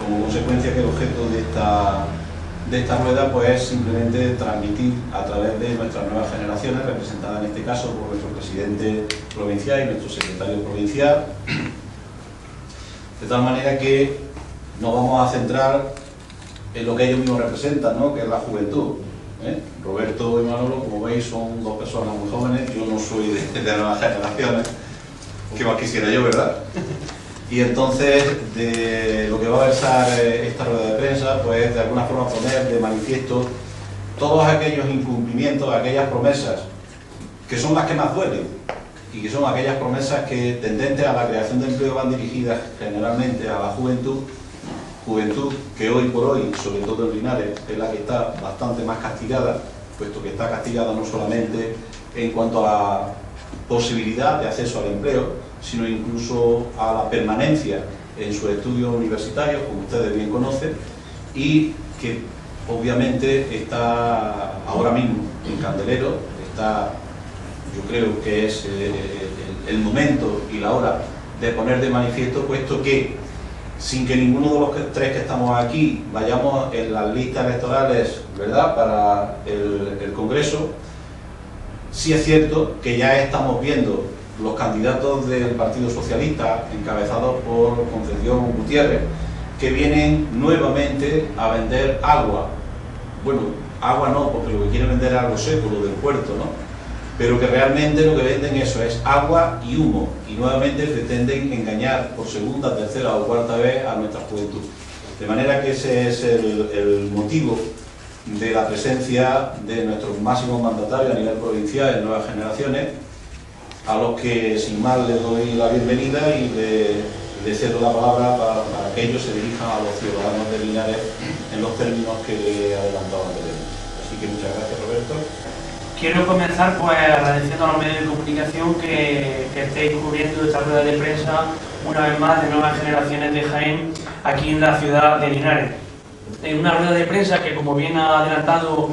como consecuencia que el objeto de esta rueda pues, es simplemente transmitir a través de nuestras nuevas generaciones, representadas en este caso por nuestro presidente provincial y nuestro secretario provincial, de tal manera que nos vamos a centrar en lo que ellos mismos representan, ¿no? Que es la juventud. Roberto y Manolo, como veis, son dos personas muy jóvenes. Yo no soy de nuevas generaciones, que más quisiera yo, ¿verdad? Y entonces, de lo que va a versar esta rueda de prensa, pues de alguna forma poner de manifiesto todos aquellos incumplimientos, aquellas promesas que son las que más duelen y que son aquellas promesas que tendentes a la creación de empleo van dirigidas generalmente a la juventud que hoy por hoy, sobre todo en Linares, es la que está bastante más castigada, puesto que está castigada no solamente en cuanto a la posibilidad de acceso al empleo, sino incluso a la permanencia en sus estudios universitarios, como ustedes bien conocen, y que obviamente está ahora mismo en candelero. Yo creo que es el momento y la hora de poner de manifiesto, puesto que sin que ninguno de los tres que estamos aquí vayamos en las listas electorales, ¿verdad?, para el Congreso, sí es cierto que ya estamos viendo los candidatos del Partido Socialista, encabezados por Concepción Gutiérrez, que vienen nuevamente a vender agua. Bueno, agua no, porque lo que quieren vender es algo seco, lo del puerto, ¿no? Pero que realmente lo que venden eso es agua y humo, y nuevamente pretenden engañar por segunda, tercera o cuarta vez a nuestra juventud. De manera que ese es el motivo de la presencia de nuestros máximos mandatarios a nivel provincial en Nuevas Generaciones, a los que sin más les doy la bienvenida y le cedo la palabra para que ellos se dirijan a los ciudadanos de Linares en los términos que le he adelantado anteriormente. Así que muchas gracias, Roberto. Quiero comenzar pues agradeciendo a los medios de comunicación que estéis cubriendo esta rueda de prensa una vez más de Nuevas Generaciones de Jaén aquí en la ciudad de Linares. En una rueda de prensa que, como bien ha adelantado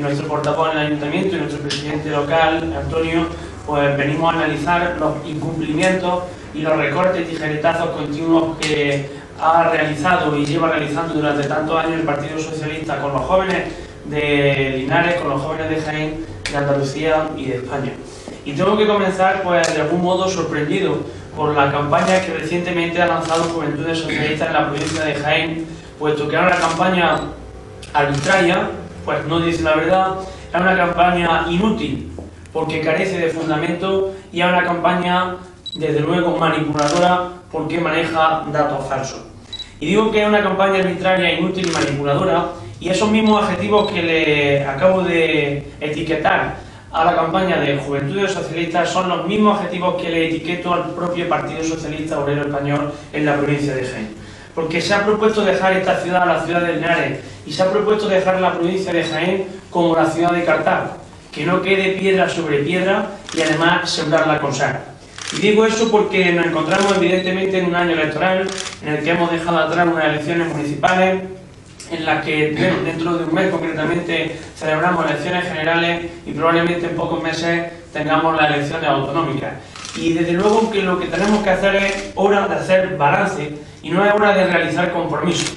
nuestro portavoz en el ayuntamiento y nuestro presidente local, Antonio, pues venimos a analizar los incumplimientos y los recortes y tijeretazos continuos que ha realizado y lleva realizando durante tantos años el Partido Socialista con los jóvenes de Linares, con los jóvenes de Jaén, de Andalucía y de España. Y tengo que comenzar pues de algún modo sorprendido por la campaña que recientemente ha lanzado Juventudes Socialistas en la provincia de Jaén, puesto que era una campaña arbitraria, pues no dice la verdad, era una campaña inútil porque carece de fundamento y es una campaña desde luego manipuladora porque maneja datos falsos. Y digo que es una campaña arbitraria, inútil y manipuladora, y esos mismos adjetivos que le acabo de etiquetar a la campaña de Juventudes Socialistas son los mismos adjetivos que le etiqueto al propio Partido Socialista Obrero Español en la provincia de Jaén. Porque se ha propuesto dejar esta ciudad, la ciudad de Linares, y se ha propuesto dejar la provincia de Jaén como la ciudad de Cartago, que no quede piedra sobre piedra y además sembrarla con sal. Y digo eso porque nos encontramos evidentemente en un año electoral en el que hemos dejado atrás unas elecciones municipales, en la que dentro de un mes concretamente celebramos elecciones generales y probablemente en pocos meses tengamos las elecciones autonómicas. Y desde luego que lo que tenemos que hacer es hora de hacer balance y no es hora de realizar compromisos.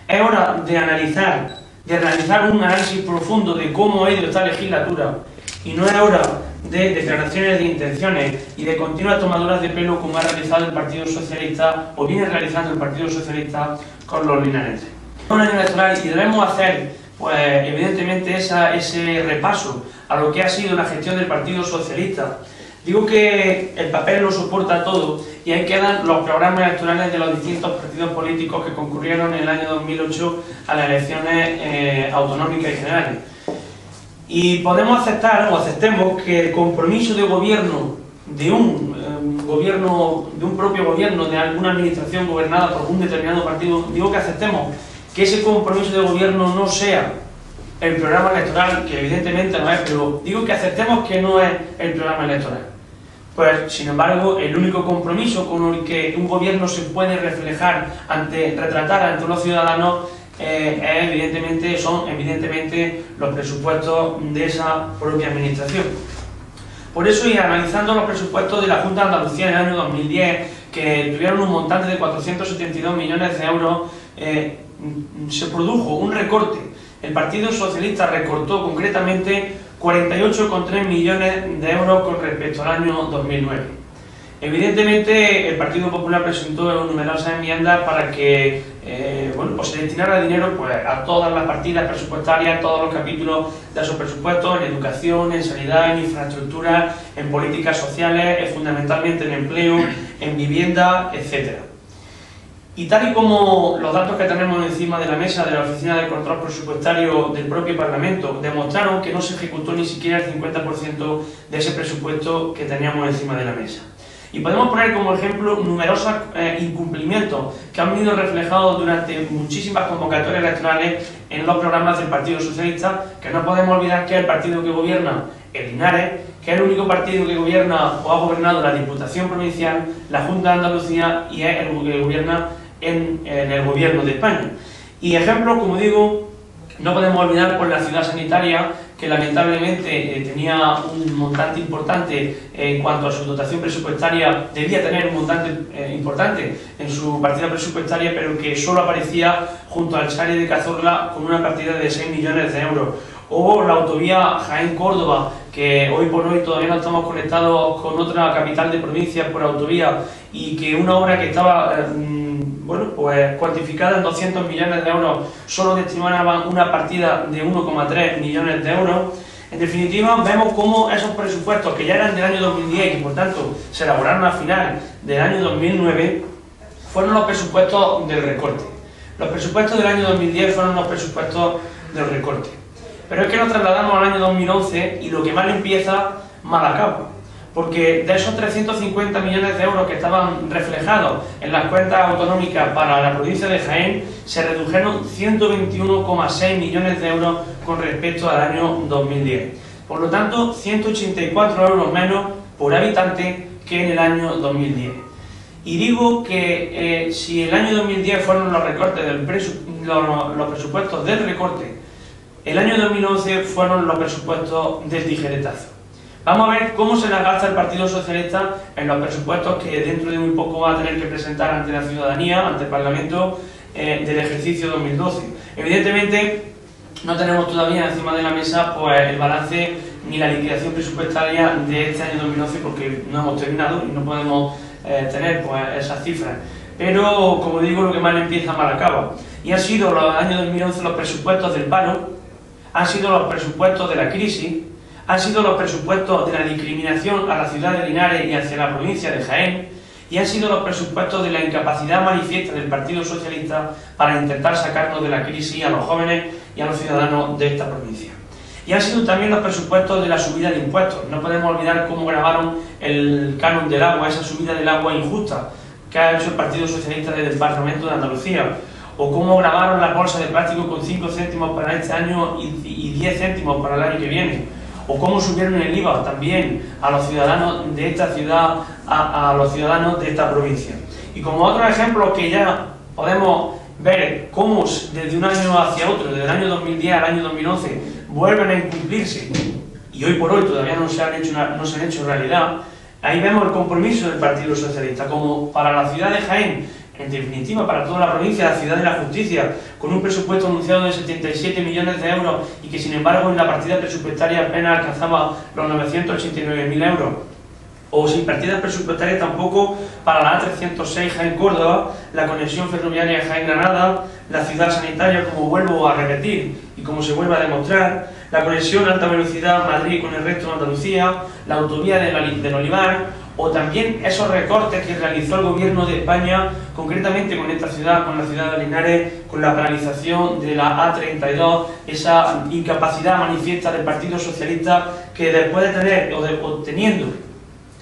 Es hora de realizar un análisis profundo de cómo ha ido esta legislatura y no es hora de declaraciones de intenciones y de continuas tomaduras de pelo como ha realizado el Partido Socialista o viene realizando el Partido Socialista con los linarenses. Un año electoral y debemos hacer, pues evidentemente, ese repaso a lo que ha sido la gestión del Partido Socialista. Digo que el papel lo soporta todo y ahí quedan los programas electorales de los distintos partidos políticos que concurrieron en el año 2008 a las elecciones autonómicas y generales. Y podemos aceptar o aceptemos que el compromiso de gobierno de un propio gobierno, de alguna administración gobernada por un determinado partido, digo que aceptemos que ese compromiso de gobierno no sea el programa electoral, que evidentemente no es, pero digo que aceptemos que no es el programa electoral. Pues, sin embargo, el único compromiso con el que un gobierno se puede retratar ante los ciudadanos son evidentemente los presupuestos de esa propia administración. Por eso, y analizando los presupuestos de la Junta de Andalucía en el año 2010, que tuvieron un montante de 472 millones de euros, se produjo un recorte. El Partido Socialista recortó concretamente 48,3 millones de euros con respecto al año 2009. Evidentemente, el Partido Popular presentó numerosas enmiendas para que pues se destinara dinero pues, a todas las partidas presupuestarias, a todos los capítulos de esos presupuestos, en educación, en sanidad, en infraestructura, en políticas sociales, fundamentalmente en empleo, en vivienda, etc. Y tal y como los datos que tenemos encima de la mesa de la Oficina de Control Presupuestario del propio Parlamento demostraron que no se ejecutó ni siquiera el 50% de ese presupuesto que teníamos encima de la mesa. Y podemos poner como ejemplo numerosos incumplimientos que han venido reflejados durante muchísimas convocatorias electorales en los programas del Partido Socialista, que no podemos olvidar que es el partido que gobierna en Linares, que es el único partido que gobierna o ha gobernado la Diputación Provincial, la Junta de Andalucía y es el que gobierna en el Gobierno de España. Y ejemplos, como digo, no podemos olvidar por la ciudad sanitaria, que lamentablemente tenía un montante importante en cuanto a su dotación presupuestaria, debía tener un montante importante en su partida presupuestaria, pero que solo aparecía junto al Chari de Cazorla con una partida de 6 millones de euros. O la autovía Jaén-Córdoba, que hoy por hoy todavía no estamos conectados con otra capital de provincia por autovía, y que una obra que estaba pues cuantificada en 200 millones de euros solo destinaban una partida de 1,3 millones de euros. En definitiva, vemos cómo esos presupuestos que ya eran del año 2010 y por tanto se elaboraron al final del año 2009 fueron los presupuestos del recorte. Los presupuestos del año 2010 fueron los presupuestos del recorte. Pero es que nos trasladamos al año 2011 y lo que mal empieza, mal acaba. Porque de esos 350 millones de euros que estaban reflejados en las cuentas autonómicas para la provincia de Jaén, se redujeron 121,6 millones de euros con respecto al año 2010. Por lo tanto, 184 euros menos por habitante que en el año 2010. Y digo que si el año 2010 fueron los recortes los presupuestos del recorte, el año 2011 fueron los presupuestos del tijeretazo. Vamos a ver cómo se las gasta el Partido Socialista en los presupuestos que dentro de muy poco va a tener que presentar ante la ciudadanía, ante el Parlamento, del ejercicio 2012. Evidentemente, no tenemos todavía encima de la mesa pues, el balance ni la liquidación presupuestaria de este año 2011 porque no hemos terminado y no podemos tener pues, esas cifras. Pero, como digo, lo que mal empieza, mal acaba. Y han sido los años 2011 los presupuestos del paro, han sido los presupuestos de la crisis, han sido los presupuestos de la discriminación a la ciudad de Linares y hacia la provincia de Jaén, y han sido los presupuestos de la incapacidad manifiesta del Partido Socialista para intentar sacarnos de la crisis a los jóvenes y a los ciudadanos de esta provincia. Y han sido también los presupuestos de la subida de impuestos. No podemos olvidar cómo grabaron el canon del agua, esa subida del agua injusta que ha hecho el Partido Socialista desde el Parlamento de Andalucía, o cómo grabaron la bolsa de plástico con 5 céntimos para este año y 10 céntimos para el año que viene, o cómo subieron el IVA también a los ciudadanos de esta ciudad, a los ciudadanos de esta provincia. Y como otros ejemplos que ya podemos ver cómo desde un año hacia otro, desde el año 2010 al año 2011, vuelven a incumplirse y hoy por hoy todavía no se han hecho realidad, ahí vemos el compromiso del Partido Socialista, como para la ciudad de Jaén, en definitiva para toda la provincia, la ciudad de la justicia, con un presupuesto anunciado de 77 millones de euros y que sin embargo en la partida presupuestaria apenas alcanzaba los 989.000 euros, o sin partidas presupuestarias tampoco para la A306 Jaén-Córdoba, la conexión ferroviaria Jaén-Granada, la ciudad sanitaria, como vuelvo a repetir y como se vuelve a demostrar, la conexión alta velocidad Madrid con el resto de Andalucía, la autovía del Olivar, o también esos recortes que realizó el Gobierno de España, concretamente con esta ciudad, con la ciudad de Linares, con la paralización de la A32, esa incapacidad manifiesta del Partido Socialista que después de tener, obteniendo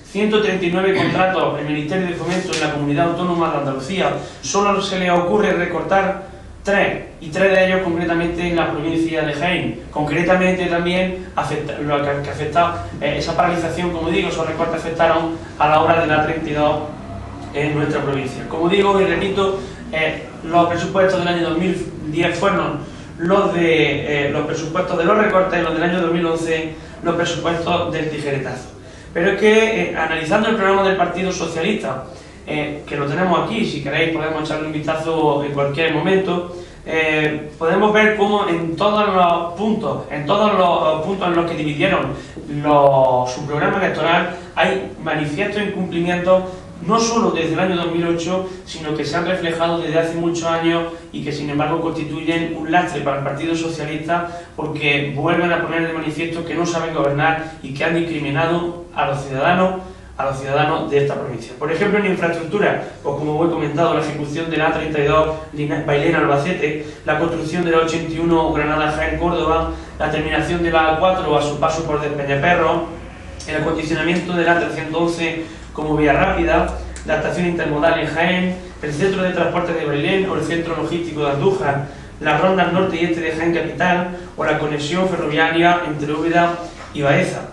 139 contratos en el Ministerio de Fomento en la Comunidad Autónoma de Andalucía, solo se le ocurre recortar 3, y 3 de ellos concretamente en la provincia de Jaén. Concretamente también esa paralización, como digo, esos recortes afectaron a la obra de la 32 en nuestra provincia. Como digo y repito, los presupuestos del año 2010 fueron los presupuestos de los recortes, y los del año 2011 los presupuestos del tijeretazo. Pero es que, analizando el programa del Partido Socialista, que lo tenemos aquí, si queréis podemos echarle un vistazo en cualquier momento, podemos ver cómo en todos los puntos en los que dividieron su programa electoral hay manifiestos incumplimientos, no solo desde el año 2008, sino que se han reflejado desde hace muchos años y que sin embargo constituyen un lastre para el Partido Socialista, porque vuelven a poner de manifiesto que no saben gobernar y que han discriminado a los ciudadanos de esta provincia. Por ejemplo, en infraestructura, o como he comentado, la ejecución de la A32 Bailén-Albacete, la construcción de la 81 Granada-Jaén-Córdoba, la terminación de la A4 a su paso por Despeñaperro, el acondicionamiento de la A311 como vía rápida, la estación intermodal en Jaén, el centro de transporte de Bailén o el centro logístico de Andújar, las rondas norte y este de Jaén Capital o la conexión ferroviaria entre Úbeda y Baeza.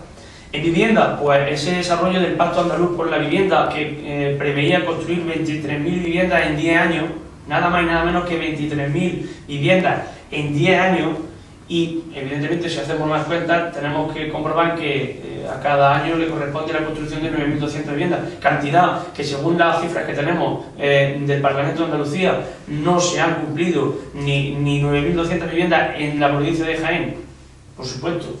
En vivienda, pues ese desarrollo del Pacto Andaluz por la Vivienda que preveía construir 23.000 viviendas en 10 años, nada más y nada menos que 23.000 viviendas en 10 años, y evidentemente si hacemos más cuentas tenemos que comprobar que a cada año le corresponde la construcción de 9.200 viviendas, cantidad que según las cifras que tenemos del Parlamento de Andalucía no se han cumplido ni 9.200 viviendas en la provincia de Jaén. Por supuesto,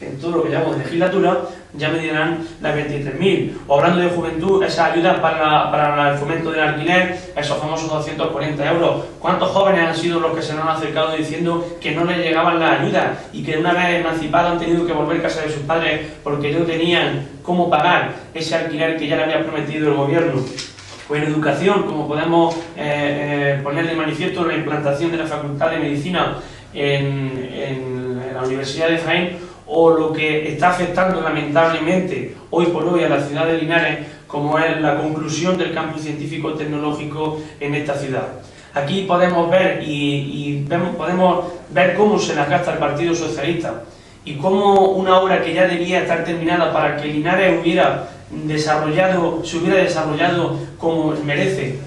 en todo lo que llamamos de legislatura, ya me dirán las 23.000. O hablando de juventud, esas ayudas para el fomento del alquiler, esos famosos 240 euros. ¿Cuántos jóvenes han sido los que se nos han acercado diciendo que no les llegaban las ayudas y que una vez emancipados han tenido que volver a casa de sus padres porque no tenían cómo pagar ese alquiler que ya le había prometido el gobierno? O en educación, como podemos poner de manifiesto la implantación de la Facultad de Medicina en la Universidad de Jaén, o lo que está afectando lamentablemente hoy por hoy a la ciudad de Linares, como es la conclusión del campus científico tecnológico en esta ciudad. Aquí podemos ver podemos ver cómo se las gasta el Partido Socialista y cómo una obra que ya debía estar terminada para que Linares se hubiera desarrollado como merece,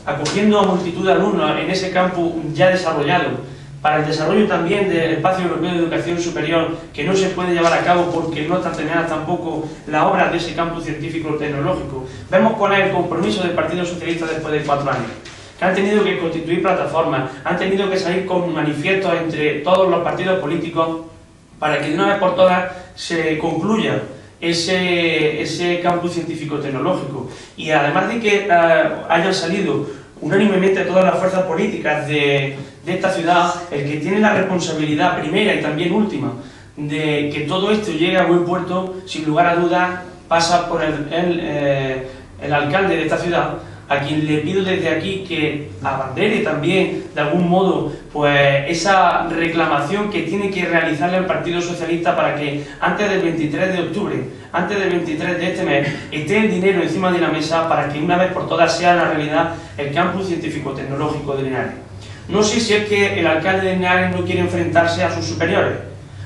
acogiendo a multitud de alumnos en ese campus ya desarrollado, para el desarrollo también del Espacio Europeo de Educación Superior, que no se puede llevar a cabo porque no están terminadas tampoco las obras de ese campus científico tecnológico. Vemos cuál es el compromiso del Partido Socialista después de 4 años, que han tenido que constituir plataformas, han tenido que salir con manifiestos entre todos los partidos políticos para que de una vez por todas se concluya ese campus científico tecnológico. Y además de que hayan salido unánimemente todas las fuerzas políticas de esta ciudad, el que tiene la responsabilidad primera y también última de que todo esto llegue a buen puerto, sin lugar a dudas, pasa por el alcalde de esta ciudad, a quien le pido desde aquí que abandere también, de algún modo, pues esa reclamación que tiene que realizarle al Partido Socialista para que antes del 23 de octubre, antes del 23 de este mes, esté el dinero encima de la mesa para que una vez por todas sea la realidad el campus científico-tecnológico de Linares. No sé si es que el alcalde de Linares no quiere enfrentarse a sus superiores,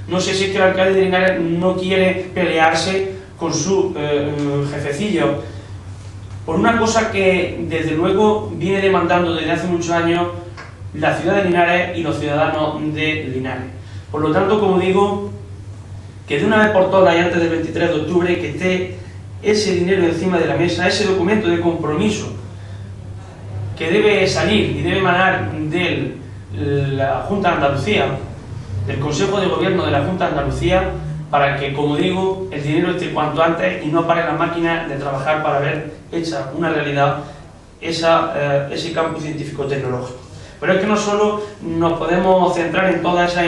no sé si es que el alcalde de Linares no quiere pelearse con su jefecillo, por una cosa que desde luego viene demandando desde hace muchos años la ciudad de Linares y los ciudadanos de Linares. Por lo tanto, como digo, que de una vez por todas y antes del 23 de octubre que esté ese dinero encima de la mesa, ese documento de compromiso que debe salir y debe emanar de la Junta de Andalucía, del Consejo de Gobierno de la Junta de Andalucía, para que, como digo, el dinero esté cuanto antes y no pare la máquina de trabajar para ver hecha una realidad ese campo científico tecnológico. Pero es que no solo nos podemos centrar en todas esas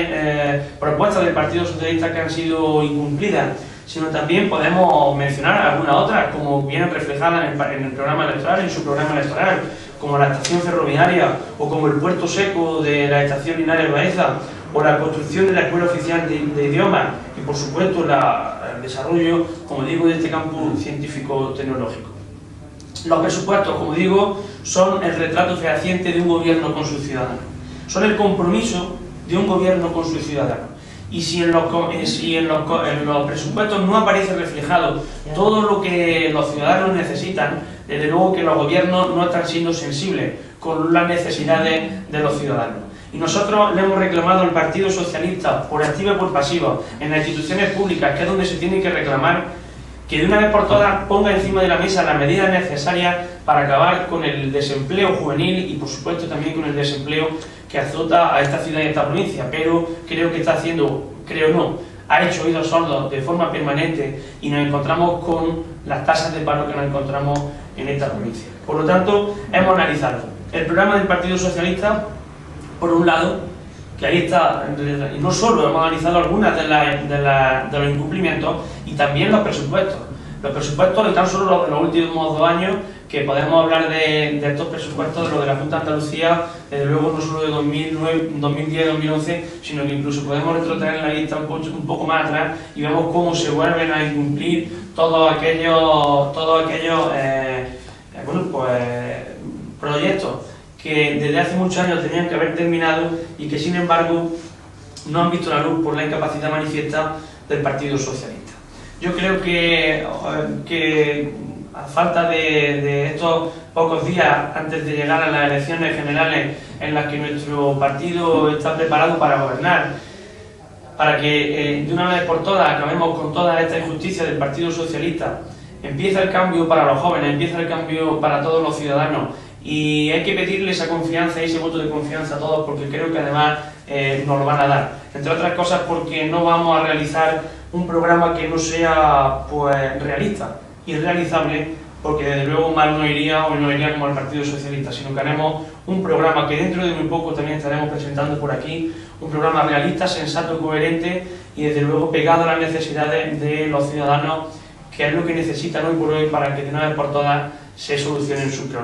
propuestas del Partido Socialista que han sido incumplidas, sino también podemos mencionar algunas otras, como vienen reflejadas en el programa electoral, en su programa electoral, como la estación ferroviaria o como el puerto seco de la estación Linares-Baeza, o la construcción de la Escuela Oficial de Idiomas y, por supuesto, el desarrollo, como digo, de este campo científico-tecnológico. Los presupuestos, como digo, son el retrato fehaciente de un gobierno con sus ciudadanos. Son el compromiso de un gobierno con sus ciudadanos. Y si en los presupuestos no aparece reflejado todo lo que los ciudadanos necesitan, desde luego que los gobiernos no están siendo sensibles con las necesidades de los ciudadanos. Y nosotros le hemos reclamado al Partido Socialista, por activa y por pasiva, en las instituciones públicas, que es donde se tiene que reclamar, que de una vez por todas ponga encima de la mesa las medidas necesarias para acabar con el desempleo juvenil y por supuesto también con el desempleo que azota a esta ciudad y a esta provincia, pero creo que está haciendo, creo no, ha hecho oídos sordos de forma permanente y nos encontramos con las tasas de paro que nos encontramos en esta provincia. Por lo tanto, hemos analizado el programa del Partido Socialista, por un lado, que ahí está, y no solo hemos analizado algunas de los incumplimientos, y también los presupuestos. Los presupuestos están solo los de los últimos 2 años, que podemos hablar de estos presupuestos, de los de la Junta de Andalucía, desde luego no solo de 2010-2011, sino que incluso podemos retrotraer la lista un poco más atrás y vemos cómo se vuelven a incumplir todos aquellos proyectos que desde hace muchos años tenían que haber terminado y que sin embargo no han visto la luz por la incapacidad manifiesta del Partido Socialista. Yo creo que a falta de estos pocos días antes de llegar a las elecciones generales en las que nuestro partido está preparado para gobernar, para que de una vez por todas acabemos con toda esta injusticia del Partido Socialista, empieza el cambio para los jóvenes, empieza el cambio para todos los ciudadanos, y hay que pedirle esa confianza y ese voto de confianza a todos, porque creo que además nos lo van a dar, entre otras cosas porque no vamos a realizar un programa que no sea pues realista y realizable, porque desde luego mal no iría o no iría como el Partido Socialista, sino que haremos un programa que dentro de muy poco también estaremos presentando por aquí, un programa realista, sensato, coherente y desde luego pegado a las necesidades de los ciudadanos, que es lo que necesitan hoy por hoy para que de una vez por todas se solucionen sus problemas.